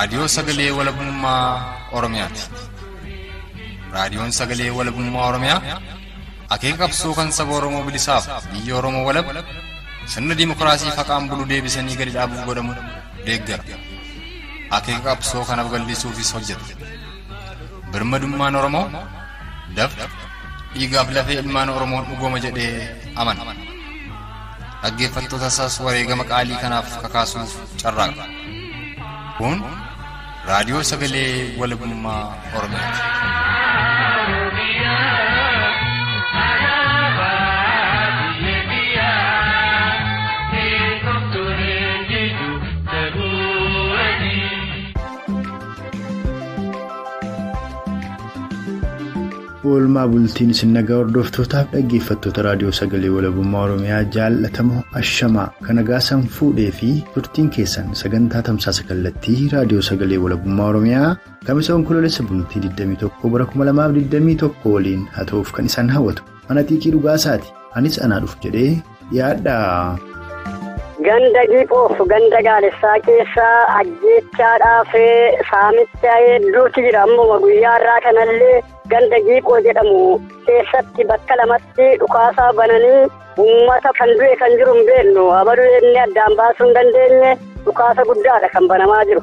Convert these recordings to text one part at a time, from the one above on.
raadiyoo sagalee walabummaa Oromiyaati. Raadiyoon sagalee walabummaa Oromiyaa akeeka qabsoo kan saba Oromoo bilisaaf biyya Oromoo walab sirna dimokiraasii faqaan bulu deebisanii gadi dhaabuuf godhamu deeggara. Akeeka qabsoo kana babal'isuufis hojjeta. Birmadummaan Oromoo dafqa dhiigaaf lafee ilmaan Oromoon dhugooma jedhee amana. Dhaggeeffattoota isaas wareegama qaalii kanaaf kakaasuuf carraaqa. Kun raadiyoo sagalee walabummaa Oromiyaati. Oolmaa bultiin isin nagaa hordoftootaaf dhaggeeffattoota raadiyoo sagalee walabummaa Oromiyaa jaallatamoo ashamaa kan nagaasan fuudhee fi turtiin keessan sagantaa tamsaasa kallattii raadiyoo sagalee walabummaa Oromiyaa kamisa onkoloolessa bultii 21 bara 2021 waliin haa ta'uuf kan isaan hawwatu mana xiiqii dhugaasaati. Anis anaa dhufu jedhee dhiyaadha. Ganda Giphoof ganda Gaalessaa keessaa ajjeechaadhaaf saamicha hedduutu jira. Ammoo guyyaa irraa kanallee ganda Giphoo jedhamu keessatti bakka lamatti dhukaasaa bananii uummata kan du'e kan jiru hin beeknu. Abaduu inni addaan baasuu hin dandeenye dhukaasa guddaadha kan banamaa jiru.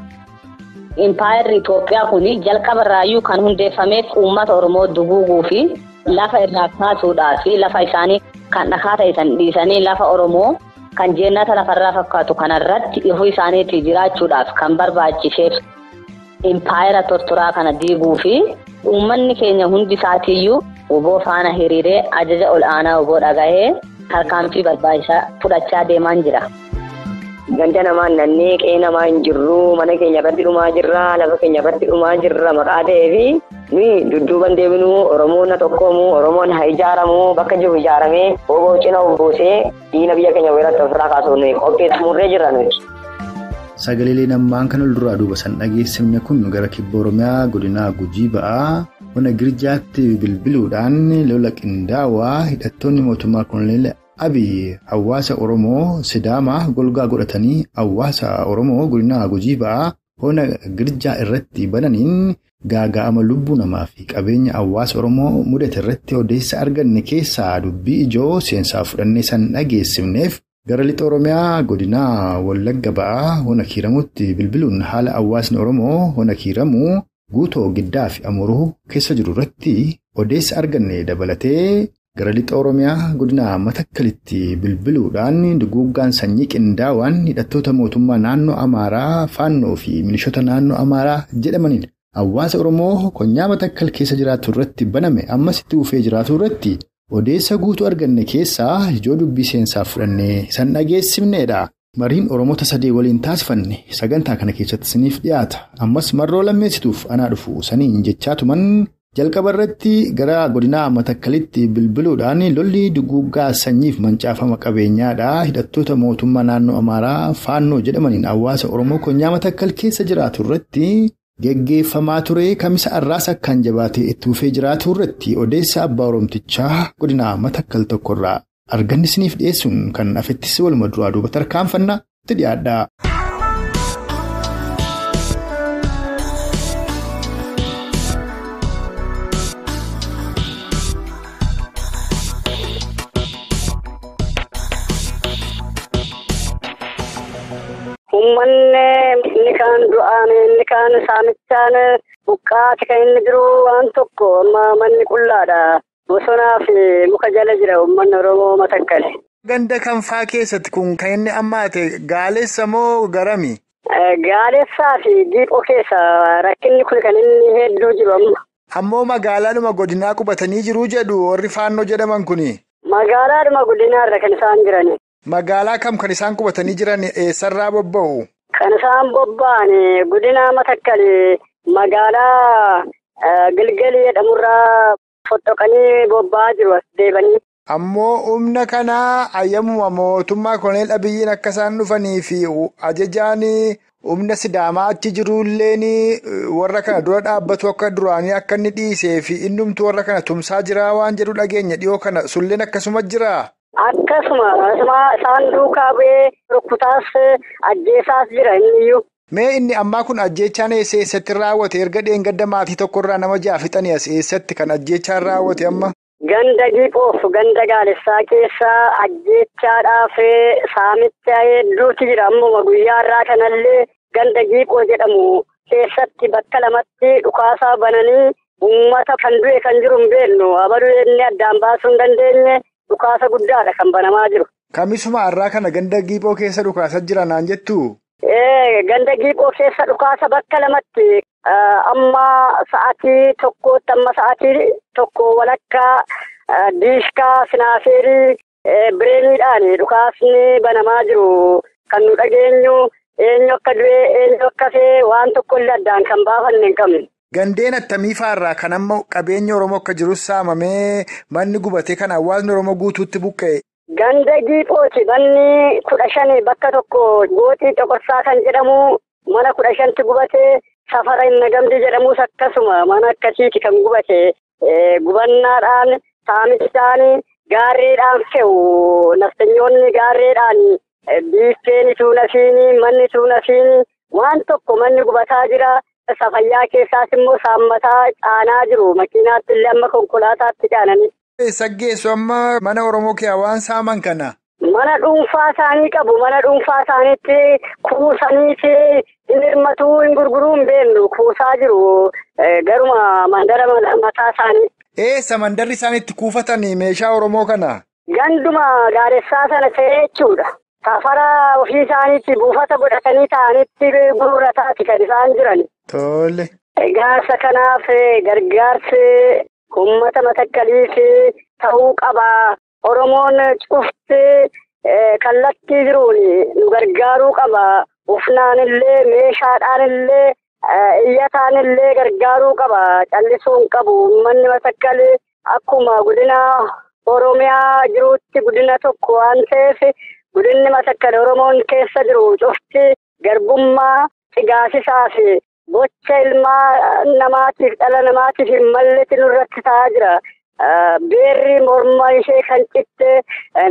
Impaayerri Itoophiyaa kun jalqaba irraayyuu kan hundeeffameef uummata Oromoo duguuguu fi lafa irraa kaasuudhaa fi lafa isaanii kan dhakaa ta'an dhiisanii lafa Oromoo kan jennata lafarraa fakkaatu kanarratti ifuu isaaniitti jiraachuudhaaf kan barbaachiseef impaayera tortoraa kana diiguu fi uummanni keenya hundi isaatiiyyuu oboo faana hiriiree ajaja ol aanaa oboo dhagahee harkaanfii barbaachisaa fudhachaa deemaan jira. Ganda namaan nannee qe'ee namaa hin jirru mana keenya irratti dhumaa jirra lafa keenya irratti dhumaa jirra maqaa ta'eefi nuyi dudduuban deebinuu Oromoon na tokkoomu Oromoon haa ijaaramu bakka jiru ijaaramee oboo cina obboosee diina biyya keenya weerarratti ofirraa kaasuun qopheessumurree jirra nuti. Sagaleen ammaan kan ol duraa duuba san dhageessifne kun gara kibba Oromiyaa godina Gujii ba'aa ona Girjaatti bilbiluudhaan lola qindaawaa hidhattoonni mootummaa Koloneel Abiy hawaasa Oromoo Sidaamaa golgaa godhatanii hawaasa Oromoo godina Gujii ba'aa ona Girjaa irratti bananiin gaaga'ama lubbuu namaa fi qabeenya hawaasa Oromoo mudate irratti odeessa arganne keessaa dubbii ijoo seensaa fudhannee san dhageessifneef gara lixa Oromiyaa godina Wallagga ba'aa ona Kiiramuutti bilbiluun haala hawaasni Oromoo ona Kiiramuu guutoo giddaa fi amuruu keessa jiru irratti odeessa arganne dabalatee gara lixa Oromiyaa godina Matakkalitti bilbiluudhaan duguuggaan sanyii qindaawaan hidhattoota mootummaa naannoo Amaaraa Faannoo fi milishoota naannoo Amaaraa jedhamaniin hawaasa Oromoo konyaa Matakkal keessa jiraatu irratti baname ammas itti ufee jiraatu irratti odeessa guutuu arganne keessaa ijoo dubbii seensaa fudhannee san dhageessifneedha. Mariin Oromoota sadee waliin taasifanne sagantaa kana keessatti isiniif dhiyaata. Ammas marroo lammeessituuf anaa dhufu saniin jechaatuman jalqaba irratti gara godina Matakkalitti bilbiluudhaan lolli duguuggaa sanyiif mancaafama qabeenyaadha. Hidhattoota mootummaa naannoo Amaaraa Faannoo jedhamaniin hawaasa Oromoo konyaa Matakkal keessa jiraatu irratti geggeeffamaa ture kamisa arraas akkaan jabaatee itti ufee jiraatu irratti odeessa abbaa Oromtichaa godina Matakkal tokkorraa arganni isiniif dhiyeessuun kan afettis waluma duraa duuba tarkaanfannaa itti dhiyaadha. Uummanni inni kaan du'aan inni kaan saamichaan buqqaati kan inni jiru waan tokko amma manni qullaadha. Bosonaa fi muka jala jira uummanni Oromoo Matakkale. Ganda kanfaa keessatti kun kan inni ammaate Gaalessa moo garami? Gaalessaa fi Giphoo keessa rakkinni kun kan inni hedduu jiru amma. Ammoo magaalaadhuma godinaa qubatanii jiru jedhu warri Faannoo jedhaman kuni. Magaalaadhuma godinaarra kan isaan jirani. Magaalaa kam kan isaan qubatanii jiran eessarraa bobba'u? Kan isaan bobba'an godina Matakkale magaalaa Gilgalii jedhamurraa fottoqanii bobba'aa jiru as deebanii. Ammoo humna kanaa ayyamuma mootummaa Koloneel Abiyyiin akka isaan dhufanii fi ajajaan humna Sidaamaa achi jirulleen warra kana dura dhaabbatu akka duraanii akka inni dhiisee fi innumtu warra kana tumsaa jiraa waan jedhu dhageenya dhiyoo kana sulleen akkasuma jiraa? Akkasuma isaan duukaa bu'ee rukkutaas ajjeesaas jira inni iyyuu. Mee inni ammaa kun ajjeechaan eessatti raawwate erga dheengadda maatii tokkorraa nama 6 fixanii as eessatti kan ajjeechaan raawwate amma? Ganda Giphoof ganda Gaalessaa keessa ajjeechaadhaaf saamicha hedduutu jira. Ammuma guyyaarraa kanallee ganda Giphoo jedhamu keessatti bakka lamatti dhukaasaa bananii uummata kan du'e kan jiru hin beeknu. Abaluu inni addaan baasuu hin dandeenye dhukaasa guddaadha kan banamaa jiru. Kamisuma har'aa kana ganda Giphoo keessa dhukaasa jira naan jettu? Ganda Giphoo keessa dhukaasa bakka lamatti amma sa'aatii tokkootti amma sa'aatii tokko walakkaa diishkaa sinaaseerii bireeniidhaan dhukaasni banamaa jiru kan nu dhageenyu eenyu akka du'e eenyu akka ta'e waan tokkollee addaan kan baafanne hin qabne. Gandeen attamii faarraa kan amma qabeenya Oromoo akka jirus saamamee manni gubatee kan hawaasni Oromoo guutuutti buqqa'e. Ganda Giphooti manni 15 bakka tokko gootii Coqorsaa kan jedhamu mana 15tti gubatee safara hin nagamdi jedhamus akkasuma mana akkasiiti kan gubate gubannaadhaan saamichaan gaarreedhaan fe'u naftanyoonni gaarreedhaan biiffeen tuunasiini manni tuunasiini waan tokko manni gubataa jira. Safayyaa keessaas immoo saammataa caanaa jiru makiinaatti illee amma konkolaataatti caananii. Saggeessu amma mana Oromoo kee waan saaman kana? Mana dhuunfaa isaanii qabu. Mana dhuunfaa isaaniitti kuusaniiti hin hirmatuu hin gurguruu hin beeknu kuusaa jiru garuma mandara mataa isaanii. Eessa mandarri isaaniitti kuufatanii meeshaa Oromoo kana? Ganduma Gaalessaa sana ta'ee jechuudha. Safara ofii isaaniitti buufata godhatanii ta'anitti gurgurataati kan isaan jiran. Tole. Gaasa kanaaf gargaarsi uummata Matakkaliif ta'uu qaba. Oromoon cufti kallattii jiruun nu gargaaruu qaba. Ufnaanillee meeshaadhaanillee iyyataanillee gargaaruu qaba. Callisuu hin qabu. Uummanni Matakkal akkuma godina Oromiyaa jiruutti godina tokko waan ta'eef godinni Matakkal Oromoon keessa jiru cufti garbummaa sigaasisaa fi gocha ilmaa namaatiif dhala namaatiif hin malletti nurratti ta'aa jira. Beerri morma ishee kan citte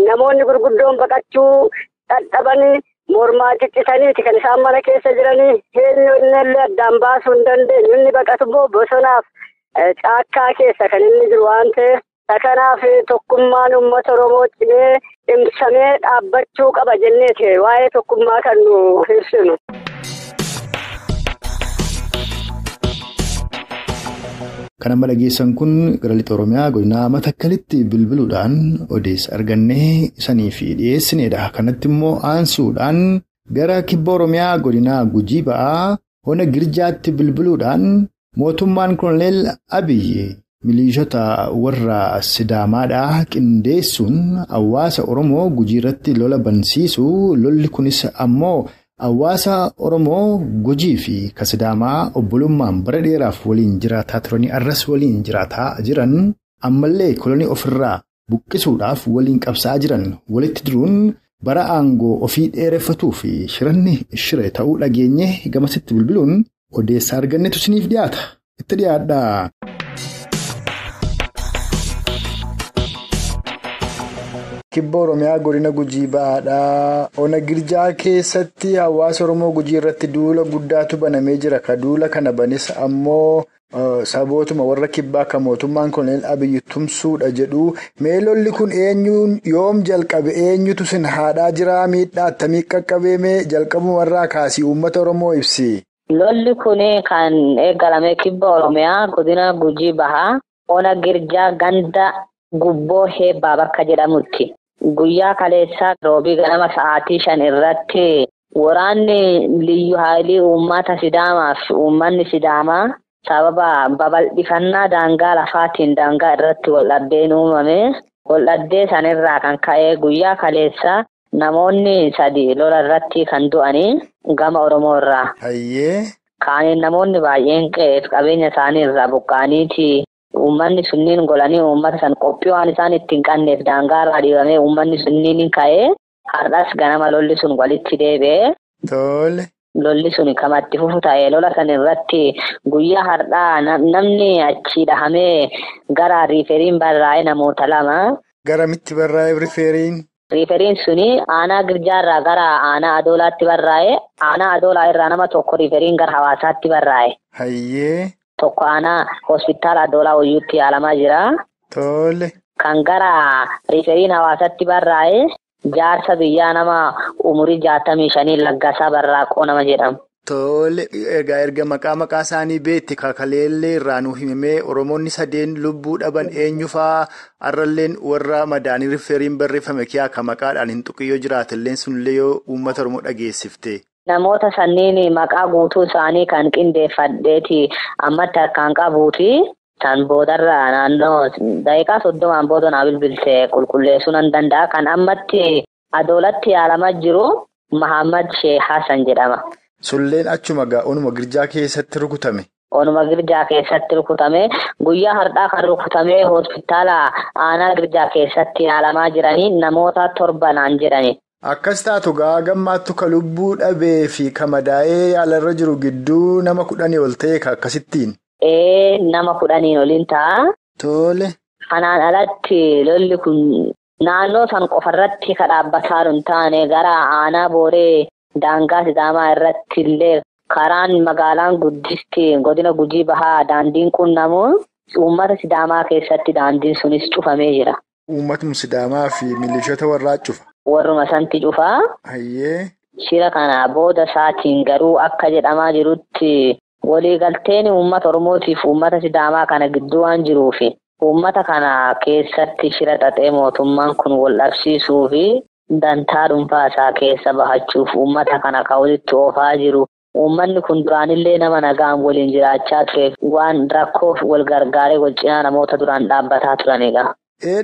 namoonni gurguddoon baqachuu dadhabanii mormaa ciccitaniiti kan isaan mana keessa jiranii eenyu innillee addaan baasuu hin dandeenyu. Inni baqatu immoo bosonaaf caakkaa keessa kan inni jiru waan ta'eef kanaaf tokkummaan uummata Oromoo cimee cimsamee dhaabbachuu qaba jenneeti waa'ee tokkummaa kan nu ibsinu. Kan amma dhageessan kun gara lixa Oromiyaa godina Matakkalitti bilbiluudhaan odeessa argannee isiniif dhiyeessineedha. Kanatti immoo aansuudhaan gara kibba Oromiyaa godina Gujii Ba'aa Ona Girjaatti bilbiluudhaan mootummaan Koloneel Abiyyi miliishota warra Sidaamaadhaa qindeessuun hawaasa Oromoo Gujii irratti lola bansiisu. Lolli kunis ammoo hawaasa Oromoo Gujii fi Sidaamaa obbolummaan bara dheeraaf waliin jiraataa turanii arras waliin jiraataa jiran ammallee kolonii ofirraa buqqisuudhaaf waliin qabsaa jiran walitti diruun bara aangoo ofii dheereffatuu fi shiranni shire ta'uu dhageenye gamasitti bilbiluun odeessaa argannetu isiniif dhiyaata. Itti dhiyaadhaa. Kibba Oromiyaa godina Gujii Ba'aadhaa Ona Girjaa keessatti hawaasa Oromoo Gujii irratti duula guddaatu banamee jira. Ka duula kana banis ammoo sabootuma warra kibbaa kan mootummaan Koloneel Abiyyi tumsuudha jedhu. Mee lolli kun eenyuun yoom jalqabe eenyutu sin haadhaa jira miidhaa attamii qaqqabeeme jalqabumarraa kaasii uummata Oromoo ibsi. Lolli kun kan eegalame kibba Oromiyaa godina Gujii Bahaa Ona Girjaa ganda Gubboo Heebbaa bakka jedhamutti. Guyyaa kaleessaa roobii ganama sa'aatii 5 irratti waraanni Liyyuu Haayilii uummata Sidaamaa fi uummanni Sidaamaa sababa babal'ifannaa daangaa lafaatiin daangaa irratti waldhabdeen uumame. Waldhabdee sanirraa kan ka'e guyyaa kaleessaa namoonni 3 lola irratti kan du'anii gama Oromoo irraa. Kaaniin namoonni baay'een qe'eef qabeenya isaanii irraa buqqa'aniiti. Uummanni sunniin golanii uummata san qophii waan isaan ittiin qanneef daangaa irraa dhiibamee uummanni sunniin ka'ee har'as ganama lolli sun walitti deebi'ee. Tole. Lolli sun kamatti fufu ta'ee lola san irratti guyyaa har'aa namni achi dhahamee gara riiferiin barraa'ee namoota 2. Garamitti barraa'ee riiferiin? Riiferiin suni aanaa girjaarraa gara aanaa adoolaatti barraa'e. Aanaa adoolaa irraa nama tokko riiferiin gara hawaasaatti barraa'e. Hayyee. Tokko aanaa hospitaala adoolaa wayyuutti yaalamaa jira. Tole. Kan gara riiferiin hawaasatti barraa'e jaarsa biyyaa nama umurii 65 Laggasaa Barraaqoo nama jedhamu. Tole. Egaa erga maqaa isaanii beekti kakaleellee irraa nu himee Oromoonni 3 lubbuu dhaban eenyufaa arralleen warra madaanii riiferiin barreeffame kiyaa ka maqaadhaan hin tuqiyyoo jiraatilleen sunillee yoo uummata Oromoo dhageessifte. Namoota sanniin maqaa guutuu isaanii kan qindeeffadheeti ammatti harkaan qabuuti. San boodarraa naannoo daqiiqaa 30 booda naa bilbiltee qulqulleessuu nan danda'a. Kan ammatti adoolatti yaalamaa jiru Mahammad Sheekh Hassan jedhama. Sulleen achuma onuma girjaa keessatti rukutame. Onuma girjaa keessatti rukutame guyyaa har'aa kan rukutame hospitaala aanaa girjaa keessatti yaalamaa jiranii namoota 7 jedhani. Akkas taatu gammaattu ka lubbuu dhabee fi ka madaa'ee yaalarra jiru gidduu nama 10 ol ta'e akkasittiin. Nama 10 oliin ta'a. Tole. Kanaan alatti lolli kun naannoo san qofarratti ka dhaabbataa hin taane gara aanaa booree daangaa Sidaamaa irratti illee karaan magaalaan guddisti godina Gujii Bahaa daandiin qunnamu uummata Sidaamaa keessatti daandiin sunis cufamee jira. Uummatni Sidaamaa fi milishoota warraa cufa. Warruma santi cufaa. Hayyee. Shira kana booda isaatiin garuu akka jedhamaa jirutti waliigalteen uummata Oromootiif uummata Sidaamaa kana gidduu waan jiruufi uummata kana keessatti shira xaxee mootummaan kun wal dhabsiisuu fi dantaa dhuunfaa isaa keessa bahachuuf uummata kana kan walitti oofaa jiru. Uummanni kun duraanillee nama nagaan waliin jiraachaa tureef waan rakkoof wal gargaaree wal cinaa namoota duraan dhaabbataa turanidha.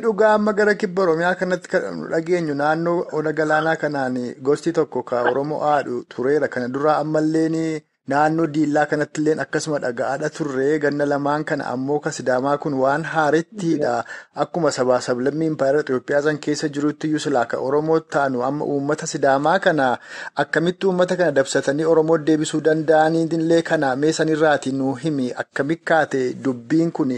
Dhugaa amma gara kibba Oromiyaa kanatti kan dhageenyu naannoo Ona Galaanaa kanaan gosti tokko ka Oromoo haadhu tureera. Kana dura ammallee naannoo Diillaa kanatti illee akkasuma dhaga'aadha turre. Ganna lamaan kana ammoo ka Sidaamaa kun waan haarettiidha. Akkuma sabaa sablammii Impaayera Itoophiyaa san keessa jirutti iyyuu silaa ka Oromoo taanu amma uummata Sidaamaa kana akkamitti uummata kana dabsatanii Oromoo deebisuu danda'anillee kana meesanirraati nu himi akkamitti kaate dubbiin kun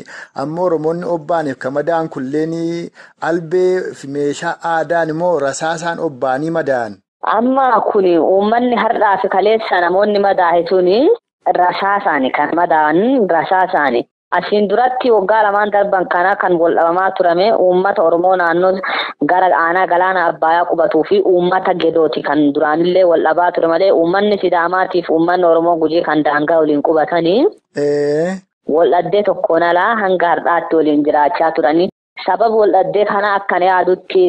amma Oromoonni obbaaniif ka madaan kunillee albee fi meeshaa aadaan immoo rasaasaan obbaanii madaan. Amma kun uummanni har'aa fi kaleessa namoonni madaa'ituun rasaasaani kan madaan rasaasaani. Asiin duratti waggaa lamaan darban kana kan wal dhabamaa turame uummata Oromoo naannoo gara aanaa galaana Abbayaa qubatuu fi uummata Gedooti kan duraanillee wal dhabaa ture malee uummanni Sidaamaatiif uummanni Oromoo Gujii kan daangaa waliin qubatanii wal dhaddee tokkoon alaa hanga har'aatti waliin jiraachaa turanii. Sababa wal dhaddee kana akkan yaadutti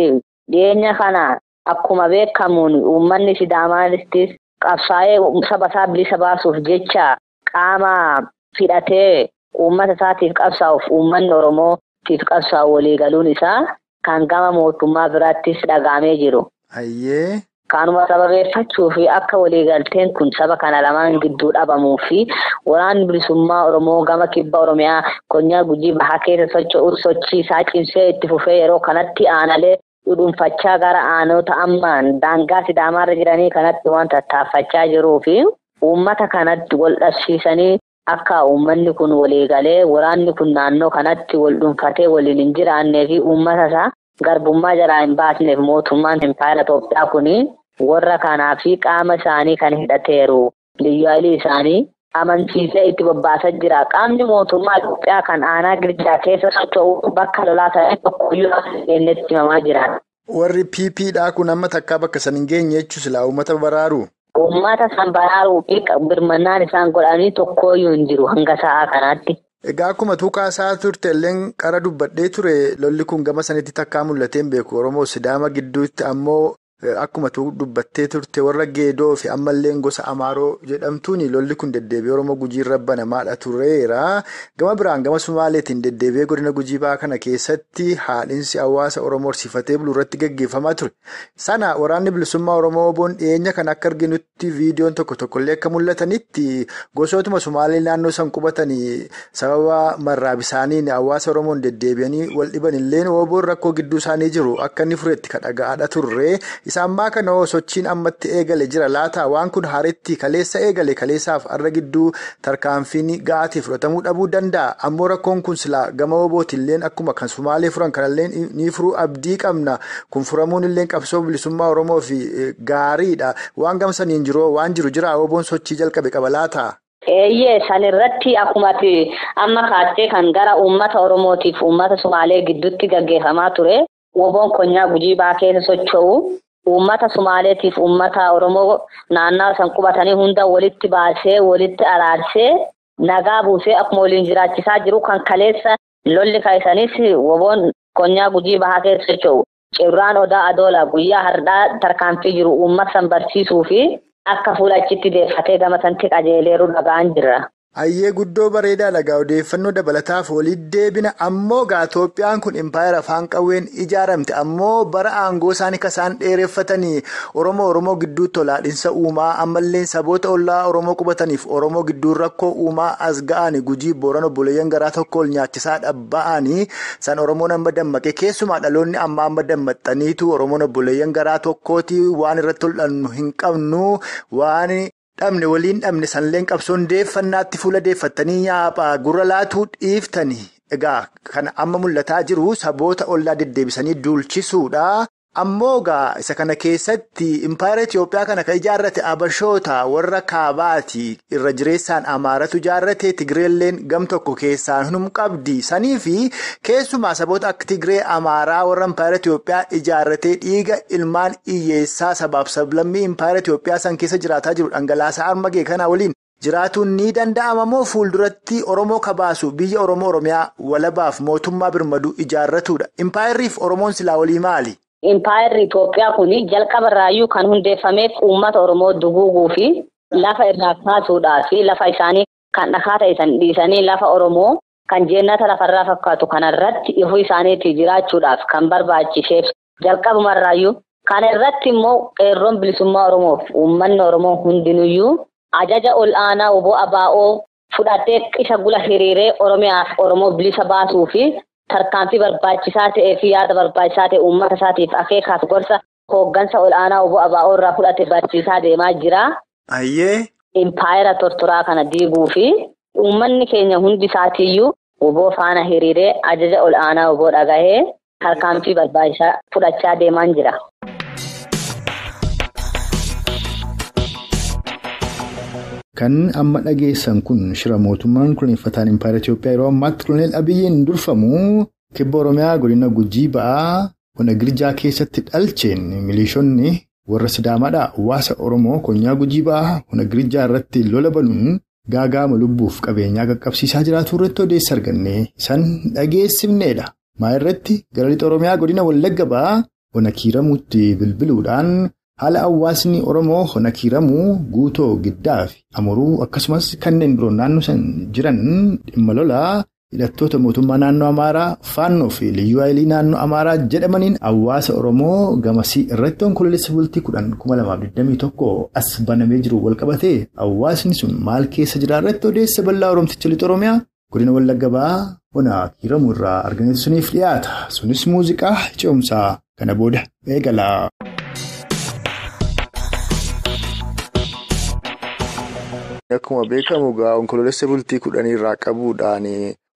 dhiyeenya kana akkuma beekamuun uummanni Sidaamaattis qabsaa'ee saba isaa bilisa baasuuf jecha qaama fidhatee uummata isaatiif qabsaa'uuf uummanni Oromootiif qabsaa'u waliigaluun isaa kan gama mootummaa biraattis dhagaamee jiru. Hayyee. Kanuma sababeeffachuu fi akka waliigalteen kun saba kana lamaan gidduu dhabamuu fi waraanni bilisummaa Oromoo gama kibba Oromiyaa konyaa Gujii Bahaa keessa socho'uun sochii isaa cimsee itti fufee yeroo kanatti aanalee dhudhuunfachaa gara aanota ammaan daangaa Sidaamaarra jiranii kanatti waan tattaaffachaa jiruu fi uummata kanatti wal dhabsiisanii akka uummanni kun waliigalee waraanni kun naannoo kanatti wal dhuunfatee waliin hin jiraannee fi uummata isaa garbummaa jalaa hin baasneef mootummaan Impaayera Itoophiyaa kun warra kanaa fi qaama isaanii kan hidhateeru liyyaalii isaanii amansiisee itti bobbaasaa jira. Qaamni mootummaa Itoophiyaa kan aanaa girjaa keessa socho'u bakka lolaa ta'e tokkoyyuu inni himamaa jira. Warri PPdhaa kun amma takkaa bakka san hin geenye jechuun silaa uummata baraaru. Uummata san baraaruu fi birmannaan isaan godhanii tokkoyyuu hin jiru hanga sa'aa kanaatti. Egaa akkuma tuqaasaa turte illee qara dubbadhee ture lolli kun gama sanitti takkaa mul'ateen beeku Oromoo Sidaama gidduutti ammoo akkuma dubbattee turte warra Geedoo fi ammallee gosa Amaaroo jedhamtuuni lolli kun deddeebi'ee Oromoo Gujiirra banamaadha tureera. Gama biraan gama Sumaaleetiin deddeebi'ee godina Gujii Bahaa kana keessatti haadhinsi hawaasa Oromoo horsiifatee buluu irratti gaggeeffamaa ture. Sana waraanni bilisummaa Oromoo oboon dhiyeenya kan akka arginutti viidiyoon tokkollee akka mul'atanitti gosootuma Sumaalee naannoo san qubatanii sababa marraabisaaniin hawaasa Oromoon deddeebi'anii wal dhiban illee oboon rakkoo gidduu isaanii jiru akka inni fureetti kan dhaga'aadha turre. Isa ammaa kana sochiin ammatti eegale jira laata waan kun haaretti kaleessa eegale kaleessaaf arra gidduu tarkaanfiin ga'aatiif fudhatamuu dhabuu danda'a. Ammoo rakkoon kun silaa gama obootilleen akkuma kan Sumaalee furan kanalleen ni furuu abdii qabna. Kun furamuun illee qabsoo bilisummaa Oromoo fi gaariidha. Waan gamsaniin waan jiru jira oboon sochii jalqabe qaba laata? San irratti akkuma amma kaastee kan gara uummata Oromootiif uummata Sumaalee gidduutti gaggeeffamaa ture. Oboon konyaa Gujii Ba'aa keessa socho'u uummata Sumaaleetiif uummata Oromoo naannoo san qubatanii hunda walitti baasee walitti araarsee nagaa buusee akkuma waliin jiraachisaa jiru kan kaleessa lolli kaasanis oboon konyaa Gujii Ba'aa keessa socho'u. Cirraan Odaa Adoola guyyaa har'aa tarkaanfii jiru uummata san barsiisuu fi akka fuulachitti deeffatee gama sanatti qajeeleeru dhagaan jirra. Ayyee guddoo bareedaa dhagaa odeeffannoo dabalataaf waliin deebina ammoo Itoophiyaan kun impaayera afaan qawween ijaaramte ammoo bara aangoo isaanii kasaan dheereffatanii Oromoo gidduu tolaadhinsa uumaa ammallee saboota ollaa Oromoo qubataniif Oromoo gidduu rakkoo uumaa as ga'anii Gujii Booran obboleeyyan garaa tokko ol nyaachisaa dhabba'anii san Oromoon amma dammaqee keessumaa dhaloonni amma dammaxxaniitu Oromoon obboleeyyan garaa tokkooti waan irratti tol'annu hin qabnu waan. Dhabne waliin dhabne sanleen qabsoon deeffannaatti fuula deeffattanii nyaaphaa gurra laatuu dhiiftanii egaa kana amma mul'ataa jiru saboota ollaa deddeebisanii duulchisuudha. Ammoo isa kana keessatti impaayera Itoophiyaa kana kan ijaarrate Abashoota warra kaabaati irra jireessaan Amaaratu ijaarrate Tigreelleen gam tokko keessaan hunum qabdi sanii fi keessumaa saboota akka Tigree Amaaraa warra impaayera Itoophiyaa ijaarrate dhiiga ilmaan hiyyeessaa sabaaf sablammii impaayera Itoophiyaa san keessa jiraataa jiru dhangalaasaa armagee kana waliin jiraatuun ni danda'ama moo fuulduratti Oromoo kabaasu biyya Oromiyaa walabaaf mootummaa birmaduu ijaarratudha. Impaayerriif Oromoon silaa walii maali? Impaayerri Itoophiyaa kun jalqabarraayyuu kan hundeeffameef uummata Oromoo duguuguu fi lafa irraa kaasuudhaa fi lafa isaanii kan dhakaa ta'an dhiisanii lafa Oromoo kan jeennata lafarraa fakkaatu kanarratti ifuu isaaniitti jiraachuudhaaf kan barbaachiseef jalqabumarraayyuu kana irratti immoo qeerroon bilisummaa Oromoof uummanni Oromoo hundinuyyuu ajaja ol aanaa obbo Abaa'oo fudhatee qisa gula hiriiree Oromiyaaf Oromoo bilisa baasuu fi tarkaanfii barbaachisaa ta'ee fi yaada barbaachisaa ta'e uummata isaatiif akeekaaf gorsa hooggansa ol aanaa obbo Abaa'oo irraa fudhate barsiisaa deemaa jira. Ayyee. Impaayera tortoraa kana diiguu fi uummanni keenya hundi isaatiiyyuu obbo faana hiriiree ajaja ol aanaa obbo dhagahee tarkaanfii barbaachisaa fudhachaa deemaa jira. Kan amma dhageessan kun shira mootummaan kunuunfataan impaayera Itoophiyaa yeroo ammaatti Koloneel Abiyyiin durfamu kibba Oromiyaa godina Gujii Ba'aa Ona Girjaa keessatti dhalcheen milishoonni warra Sidaamaadhaa hawaasa Oromoo konyaa Gujii Ba'aa Ona Girjaa irratti lola banuun gaagaama lubbuuf qabeenyaa qaqqabsiisaa jiraatu irratti odeessa argannee isaan dhageessifneedha. Maa irratti gara lixa Oromiyaa godina Wallagga Ba'aa Ona Kiiramuutti bilbiluudhaan haala hawaasni Oromoo Ona Kiiramuu guutoo giddaa fi amuruu akkasumas kanneen biroo naannoo san jiran dhimma lolaa hidhattoota mootummaa naannoo Amaaraa Faannoo fi Liyyuu Haayilii naannoo Amaaraa jedhamaniin hawaasa Oromoo gamasii irratti onkololeessa bultii 2021 as banamee jiru walqabatee hawaasni sun maal keessa jira irratti odeessa bal'aa Oromticha lixa Oromiyaa godina Wallagga Ba'aa Ona Kiiramuu irraa argametu suniif dhiyaata. Sunis muuziqaa ce'umsaa kana booda eegala. Akkuma beekamu onkololeessa bultii 10 irraa qabuudhaan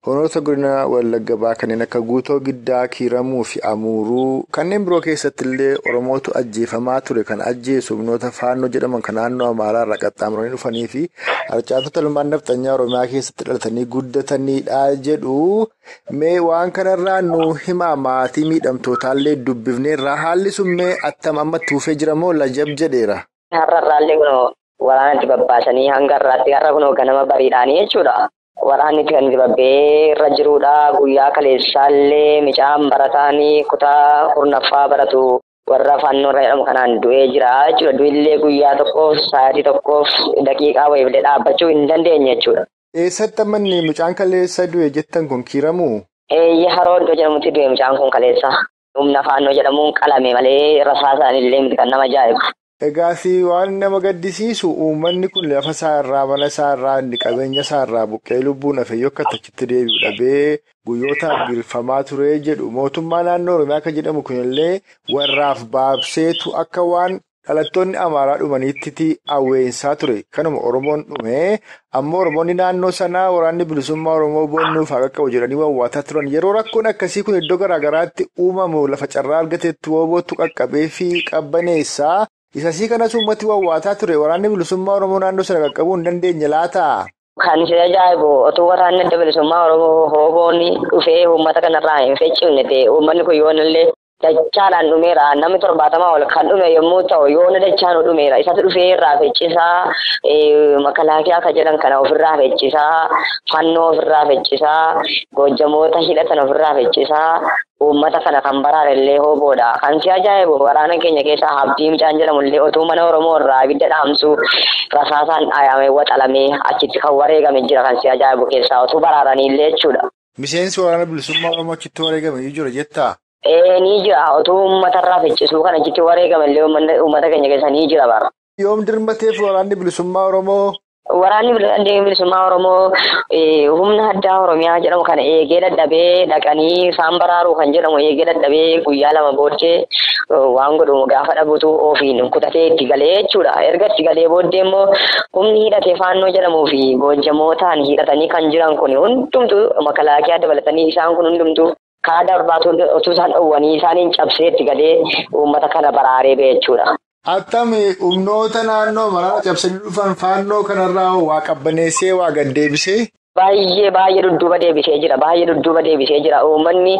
honoota godina Wallagga Ba'aa kanneen akka Guutoo Giddaa, Kiiramuu fi Amuuruu kanneen biroo keessatti illee Oromootu ajjeefamaa ture kan ajjeesu humnoota Faannoo jedhaman kan naannoo Amaaraa irraa qaxxaamuranii dhufanii fi harcaatota ilmaan nafxanyaa Oromiyaa keessatti dhalatanii guddatanidha jedhu. Mee waan kanarraa nu himaa maatii miidhamtootaallee dubbifneerra haalli sun mee attam amma tuufee jira moo lajab jedheera? Waraanatti babbaasanii hanga irraatti har'a kunoo ganama bariidhaanii jechuudha. Waraanni kan babbee irra jirudha. Guyyaa kaleessaallee mucaan barataanii kutaa kurnaffaa baratu warra Faannoo irra jedhamu kanaan du'ee jira jechuudha. Du'illee guyyaa tokkoof sa'aatii tokkoof daqiiqaa wayiilee dhaabbachuu hin dandeenye jechuudha. Eessatti ammanni mucaan kaleessa du'e jettan kun Kiiramuu? Haroo iddoo jedhamutti du'e mucaan kun kaleessa. Humna Faannoo jedhamuun qalame malee rasaasaan illee miti kan nama ajaa'ibu. Egaasi waan nama gaddisiisu uummanni kun lafa isaarraa mana isaarraa inni qabeenya isaarraa buqqee lubbuun hafe yoo akka achitti deebi'u dhabee guyyootaaf girfamaa ture jedhu mootummaa naannoo Oromiyaa akka jedhamu kunillee warraaf baabseetu akka waan dhalattoonni Amaaraa dhumaniitti awweensaa ture. Kanuma Oromoon dhume ammoo Oromoonni naannoo sanaa waraanni bilisummaa Oromoo boonnuuf haa qaqqabu jedhanii wawwaataa turan. Yeroo rakkoon akkasii kun iddoo garaagaraatti uumamu lafa carraa argateetti woobootu qaqqabee fi qabbaneessaa. Isasii kanas uummati wawwaataa ture waraanni bilisummaa Oromoo naannoo sana qaqqabuu hin dandeenye laata? Kan isa ajaa'ibu otoo waraanni adda bilisummaa Oromoo hooboonni dhufee uummata kanarraa hin fecciifne ta'e uummanni kun yoonillee dachaadhaan dhumeera namni 70 ol kan dhume yommuu ta'u yoona dachaan dhumeera isatti dhufee irraa feccisaa makalaakiyaa akka jedhan kana ofirraa feccisaa fannoo ofirraa feccisaa gojjamoota hidhatan ofirraa feccisaa uummata kana kan baraarellee hooboodha. Kan si ajaa'ibu waraana keenya keessaa Habdii Mucaan jedhamullee otuu mana Oromoo irraa ibidda dhaamsu rasaasaan dhaayamee waxalamee achitti kan wareegame jira kan si ajaa'ibu keessaa otuu baraaranillee jechuudha. Miseensi waraana bilisummaa Oromoo achitti wareegame jira jettaa? Ni jira otuu uummata irraa feccisuu kan achitti wareegamallee uummata keenya keessa ni jira bara. Yoom dirmateef waraanni bilisummaa Oromoo? Waraanni bilisummaa Oromoo humna addaa Oromiyaa jedhamu kana eegee dadhabee dhaqanii isaan baraaruu kan jedhamu eegee dadhabee guyyaa 2 booddee waan godhamu gaafa dhabutu ofiin kutatee itti galee jechuudha. Erga itti galee booddee immoo humni hidhatee faannoo jedhamuu fi gojjamootaan hidhatanii kan jiran kun hundumtu makalaakiyaa dabalatanii isaan kun hundumtu karaa darbaatu otuu isaan dhowwanii isaaniin cabsee itti galee uummata kana baraaree ba'e jechuudha. Attami humnoota naannoo maraa cabsanii dhufan faannoo kanarraa waa qabbaneessee waa gad deebisee? Baay'ee dudduuba deebisee jira. Uummanni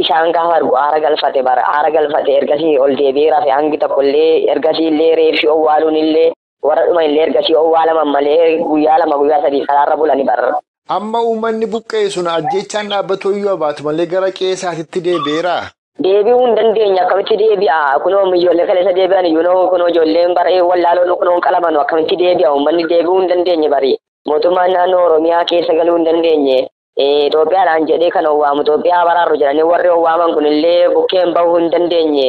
isaan gaafa argu aara galfate aara galfate ergasii ol deebi'ee rafe hangi tokkollee ergasii illee reeffi owwaaluun illee warra dhuma illee ergasii owwaalaman malee guyyaa 2 guyyaa 3 karaarra bulanii barra. Amma uummanni buqqee sun ajjechaan dhaabbatoo iyyuu abaatu malee gara qeessaatitti deebi'eera. Deebi'uu hin dandeenya akkamitti deebi'a kunoo ijoollee kaleessa deebi'an iyyuu kunoo ijoolleen baree wallaaloo kunoo qalaman akkamitti deebi'a uummanni deebi'uu hin dandeenye bari mootummaan naannoo Oromiyaa keessa galuu hin dandeenye Itoophiyaadhaan jedhee kan owwaamu Itoophiyaa baraarru jedhanii warri owwaaman kunillee bukkeen bahuu hin dandeenye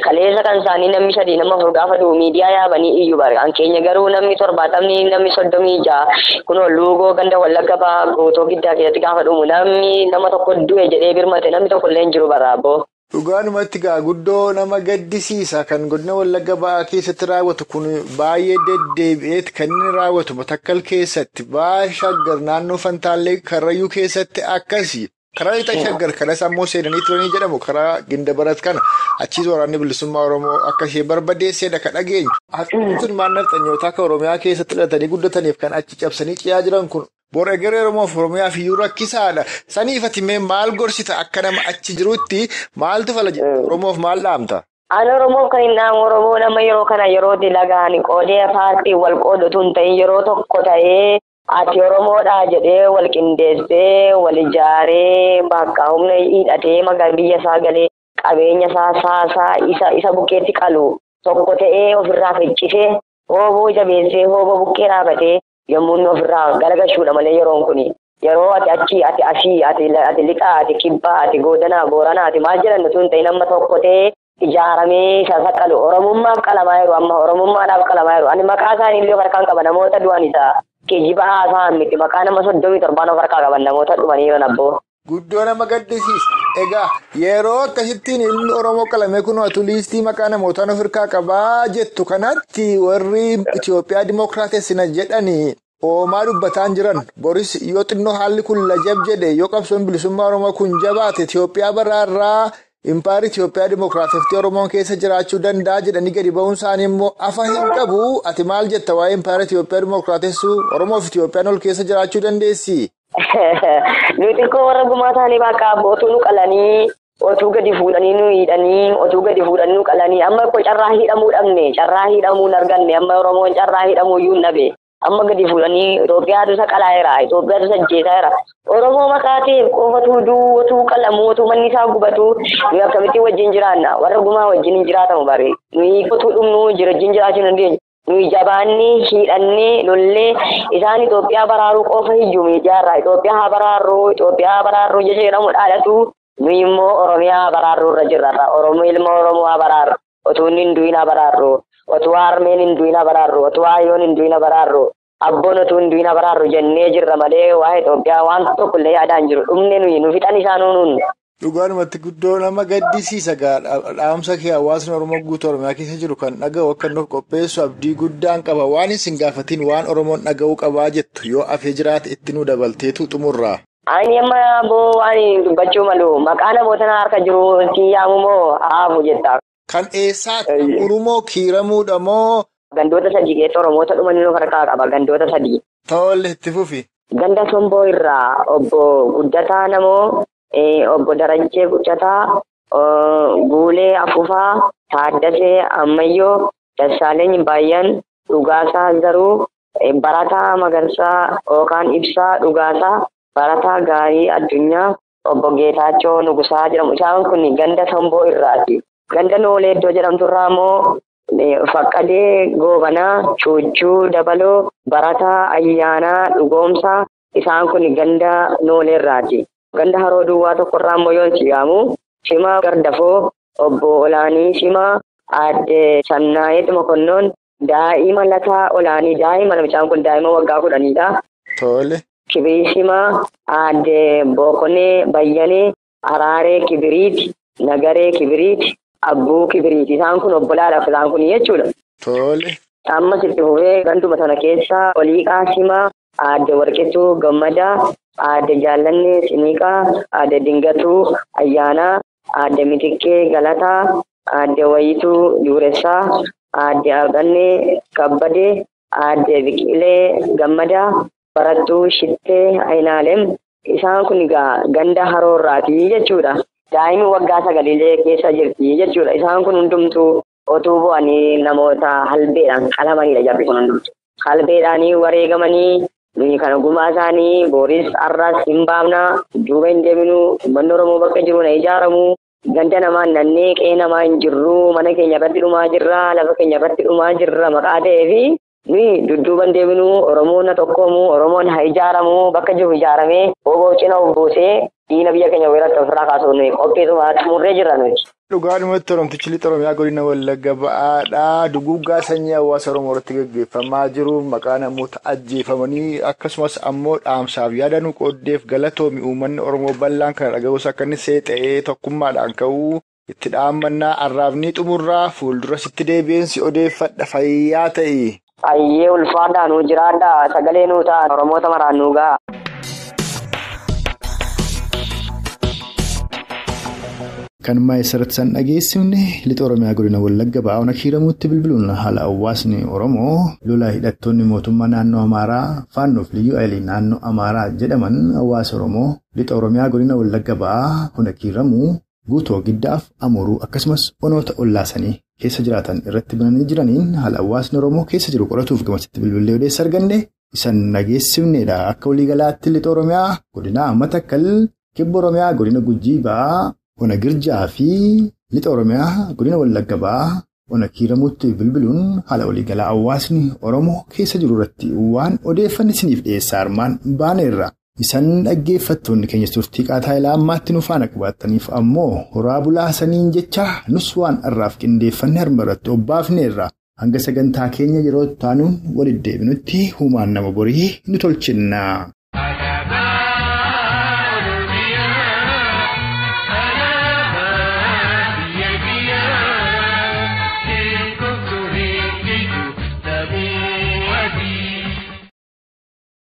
kaleessa kan isaanii namni 3 nama 4 gaafa du'u miidiyaa yaabanii iyyuu bari kan keenya garuu namni 70 namni 36 kunoo luugoo ganda wallagga ba'aa gootoo giddaa keessatti gaafa dhumu namni nama tokko du'e jedhee birmate namni tokkollee hin jiru baraaboo. Dhugaanumatti guddoo nama gaddisiisa kan godina wallagga ba'aa keessatti raawwatu kun baay'ee deddeebi'eet kan inni raawwatu Matakkal keessatti ba'aa Shaggar naannoo Fantaallee Karrayyuu keessatti akkasi. Karaa lixa Shaggar kanas ammoo seenanii turanii jedhamu karaa Gindabarat kana achiis waraanni bilisummaa Oromoo akka ishee barbadeessedha kan dhageenyu. Haatonni maal nafxanyootaa akka Oromiyaa keessatti dhalatanii guddataniif kan achi cabsanii ciyaa jiran kun bor egeree Oromoof Oromiyaaf iyyuu rakkisaadha. Saniifati mee maal gorsita akka nama achi jirutti maaltu fala Oromoof maal dhaamta? Ani Oromoof kan hin dhaamu Oromoo nama yeroo kana yeroo dilagaan qoodee paartii wal qoodutu hin ta'in yeroo tokko ta'ee ati Oromoodhaa jedhee wal qindeessee wal ijaaree bakka humna hidhatee magaa biyya isaa galee qabeenya isaa isa bukkeetti qalu tokko ta'ee ofirraa feccisee hooboo jabeessee hooboo bukkee dhaabatee yommuu inni ofirraa galagashuudha malee yeroon kuni yeroo ati achii ati asii ati lixaa ati kibbaa ati goodanaa booranaa ati maal jedhan tun ta'e nama tokko ta'ee ijaaramee isa saqalu Oromummaaf qalamaa jiru amma Oromummaadhaaf qalamaa jiru ani maqaa isaanii illee harkaan qaba namoota du'an isaa geejjiba haasaa miti maqaa nama 37 of harkaa qaban namoota dhumaniiran abboo. Guddoo nama gaddisiisa. Egaa yeroo akkasittiin ilmi Oromoo qalamee kun atu liistii maqaa namootaan of harkaa qabaa jettu kanatti warri Itoophiyaa Dimookiraatessina jedhanii oomaa dubbataan jiran Boris yoo xinnoo haalli kun lajab jedhe yoo qabsoon bilisummaa Oromoo kun jabaate Itoophiyaa baraarraa Impaayirri Itoophiyaa Dimookiraatessittii Oromoon keessa jiraachuu danda'a jedhanii gadi ba'uun isaanii immoo afa hin qabu. Ati maal jetta waa'ee Impaayirri Itoophiyaa Dimookiraatessuu Oromoof Itoophiyaan ol keessa jiraachuu dandeessi? Nuti koo warra gumaa isaanii bakka abbootuu nu qalanii otuu gadi fuudhanii nu hidhanii otuu gadi fuudhanii nu qalanii amma koo carraa hidhamuu dhabne carraa hidhamuu arganne amma Oromoon carraa hidhamuu iyyuu dhabe amma gadi fuudhanii Itoophiyaatu isa qalaayeera Itoophiyaatu isa ajjeesaera Oromoo maqaateef qofatu duutu qalamu otuu manni isaa gubatu nuyi akkamitti wajjin jiraanna warra gumaa wajjin hin jiraatamu bare nuyi qotuu dhumnu wajjin jiraachuu dandeenya. Nuyi jabaanni hidhannee lollee isaan Itoophiyaa baraaruu qofa iyyuu miidiyaarraa Itoophiyaa baraaruu jecha jedhamu dhaadhatu nuyi immoo Oromiyaa baraaruu irra jirra Oromoo ilma Oromoo baraarra otuun hin du'ina baraarru otuu harmeen hin du'ina baraarru otuu ayyoon hin du'ina baraarru abboon otuu hin du'ina baraarru jennee jirra malee waa'ee Itoophiyaa waan tokkollee yaadaan jiru dhumne nu fixan isaanuun. Dhugaadhumatti guddoo nama gaddisiisa dhaamsa kee hawaasni Oromoo guutuu Oromiyaa keessa jiru kan dhaga'u akka nuuf qopheessu abdii guddaan qaba waan isin gaafatiin waan Oromoon dhaga'uu qabaa jettu yoo afee jiraate itti nu dabalteetu xumurraa. Ani amma boo waan dubbachuu malu maqaa namoota harka jiru kiyyamu moo haafu jetta. Kan eessaati Oromoo kiiramuudha moo. Gandoota sadii keessa Oromoota dhumanii nu harkaa qaba gandoota sadii. Tole itti fufi. Ganda Somboo irraa obbo Guddataa namoo. Obbo Darajjee Guddataa, Guulee Afufaa, Taaddasee Ammayyoo, Dassaaleny Baay'an, Dhugaasaa Zaruu, Barataa Magarsaa yookaan Ibsaa Dhugaasaa, Barataa Gaarii Addunyaa, obbo Geetaachoo Nugusaa jedhamu. Isaan kun ganda Somboo irraati. Ganda Noolee iddoo jedhamtu irraa immoo Faqqadee Goobanaa, Chuuchuu Dabaloo, Barataa Ayyaanaa Dhugoomsaa. Isaan kun ganda Noolee irraati. Ganda Haroo Duwwaa tokkorraa immoo yoon sigaamu Shimaa Gardafoo obbo Olaanii Shimaa aadde Sannaayeet Mokonnoon daa'ima Lataa Olaanii daa'ima namichaan kun daa'ima waggaa 10dha. Tole. Kibirii Shimaa aadde Bookonee Bayyanee Araaree Kibiriiti Nagaree Kibiriiti Abbuu Kibiriiti isaan kun obbolaadhaaf isaan kun jechuudha. Tole. Ammas itti fufee ganduma sana keessa Oliiqaa Shimaa aadde Warqituu Gammadaa. Aadde Jaallanne Siniiqaa, Aadde Dingatuu Ayyaanaa, Aadde Mitikkee Galataa, Aadde Wayituu Duuressaa, Aadde Argannee Kabbadee, Aadde Biqilee Gammadaa, Barattuu Shittee Aynaalem. Isaan kun egaa ganda Haroorraati jechuudha. Daa'imni waggaa 9 keessa jirti jechuudha. Isaan kun hundumtuu otuu bu'anii namoota halbeedhaan qalamanidha jarri kun hundumtuu. Halbeedhaanii wareegamanii. Kan gumaa isaanii Booris Arras hin baafna duuba hin deeminu uummanni Oromoo bakka jiru na ijaaramu ganda namaan nannee qe'ee namaa hin jirru mana keenya irratti dhumaa jirra lafa keenya irratti dhumaa jirra maqaa ta'eefi dudduuba hin deeminu Oromoon na tokkoomu Oromoon haa ijaaramu bakka jiru ijaaramee booboo cina buusee diina biyya keenya weerarratti ofirraa kaasuun qopheessuma xumurree jirra nuti. Dhugaadhumatti Oromtichi lixa Oromiyaa godina Wallagga ba'aadha. Duguggaa sanyii hawaasa Oromoo irratti gaggeeffamaa jiru. Maqaa namoota ajjeefamanii akkasumas ammoo dhaamsaaf yaada nu qooddeef galatoomi uummanni Oromoo bal'aan kana dhaga'uus akka inni seexa'ee tokkummaadhaan ka'uu itti dhaammannaa arraabni xumurraa fuuldura sitti deebi'eensi odeeffadha fayyaa ta'e. Ayyee ulfaadhaa nuu jiraadhaa sagalee nuu ta'an Oromoota maraan nuu ga'a. Kan maayisarratti san dhageessifne lixa Oromiyaa godina Wallagga ba'aa ona kiiramuutti bilbiluun haala hawaasni Oromoo lola hidhattoonni mootummaa naannoo Amaaraa faannoof liyyuu ayilii naannoo Amaaraa jedhaman hawaasa Oromoo lixa Oromiyaa godina Wallagga ba'aa ona kiiramuu guutoo giddaaf amuruu akkasumas onoota ollaasanii keessa jiraatan irratti bananii jiraniin haala hawaasni Oromoo keessa jiru qoratuuf gamasitti bilbilee odeessa arganne isan dhageessifnedha. Akka waliigalaatti lixa Oromiyaa godina Matakkal kibba Oromiyaa godina Gujii ba'aa ona Girjaa fi lixa Oromiyaa godina Wallagga ba'aa ona kiiramuutti bilbiluun haala waliigalaa hawaasni Oromoo keessa jiru irratti waan odeeffanni isiniif dhiyeessaa armaan baaneerra. Isan dhaggeeffattoonni keenya turtii qaataa ilaa ammaatti nu faana qabaataniif ammoo horaa bulaa saniin jecha nus waan irraaf qindeeffanne harma irratti obbaafneerra. Hanga sagantaa keenya yeroo taanuun walitti deebinutti humaan nama borii nu tolchinna.